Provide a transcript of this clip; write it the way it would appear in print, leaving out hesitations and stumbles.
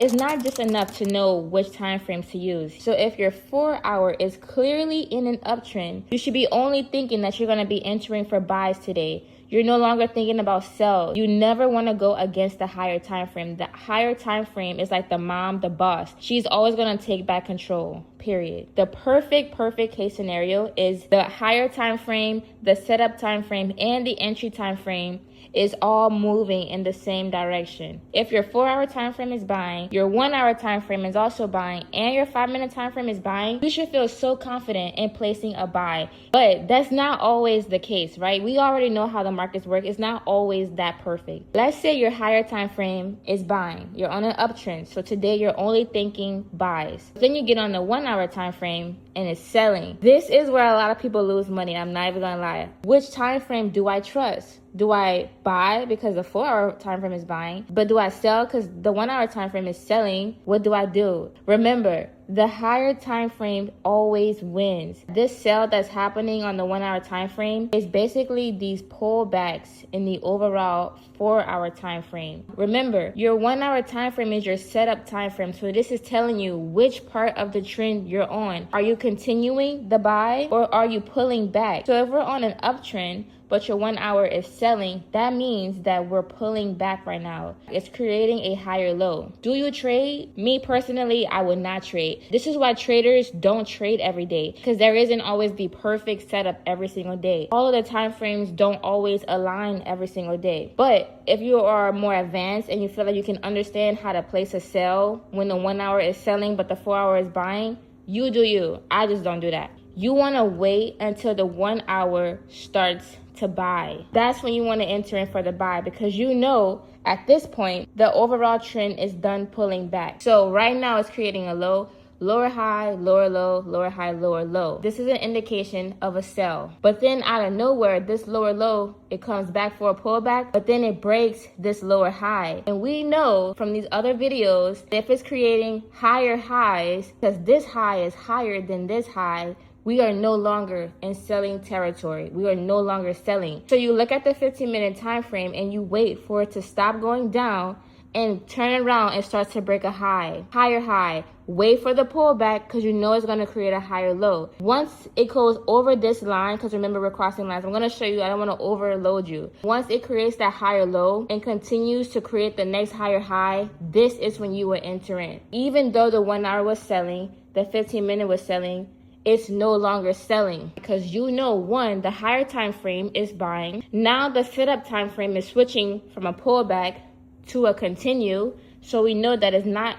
It's not just enough to know which time frames to use. So if your 4 hour is clearly in an uptrend, you should be only thinking that you're going to be entering for buys today. You're no longer thinking about sell. You never want to go against the higher time frame. The higher time frame is like the mom, the boss. She's always going to take back control, period. The perfect case scenario is the higher time frame, the setup time frame, and the entry time frame is all moving in the same direction. If your 4 hour time frame is buying, your 1 hour time frame is also buying, and your 5 minute time frame is buying, you should feel so confident in placing a buy. But that's not always the case, right? We already know how the markets work. It's not always that perfect. Let's say your higher time frame is buying. You're on an uptrend. So today you're only thinking buys. Then you get on the 1 hour time frame and it's selling. This is where a lot of people lose money. I'm not even gonna lie. Which time frame do I trust? Do I buy because the 4 hour time frame is buying? But do I sell because the 1 hour time frame is selling? What do I do? Remember, the higher time frame always wins. This sell that's happening on the 1 hour time frame is basically these pullbacks in the overall 4 hour time frame. Remember, your 1 hour time frame is your setup time frame. So this is telling you which part of the trend you're on. Are you continuing the buy or are you pulling back? So if we're on an uptrend, but your 1 hour is selling, that means that we're pulling back right now. It's creating a higher low. Do you trade? Me personally, I would not trade. This is why traders don't trade every day, because there isn't always the perfect setup every single day. All of the time frames don't always align every single day. But if you are more advanced and you feel like you can understand how to place a sell when the 1 hour is selling but the 4 hour is buying, you do you. I just don't do that. You want to wait until the 1 hour starts to buy. That's when you want to enter in for the buy, because you know at this point the overall trend is done pulling back. So right now it's creating a low, lower high, lower low, lower high, lower low. This is an indication of a sell. But then out of nowhere, this lower low, it comes back for a pullback, but then it breaks this lower high. And we know from these other videos, if it's creating higher highs, because this high is higher than this high, we are no longer in selling territory. We are no longer selling. So you look at the 15-minute time frame and you wait for it to stop going down and turn around and start to break a high, higher high. Wait for the pullback because you know it's going to create a higher low. Once it goes over this line, because remember we're crossing lines, I'm going to show you, I don't want to overload you. Once it creates that higher low and continues to create the next higher high, this is when you will enter in. Even though the 1 hour was selling, the 15-minute was selling, it's no longer selling, because you know, one, the higher time frame is buying. Now the setup time frame is switching from a pullback to a continue. So we know that it's not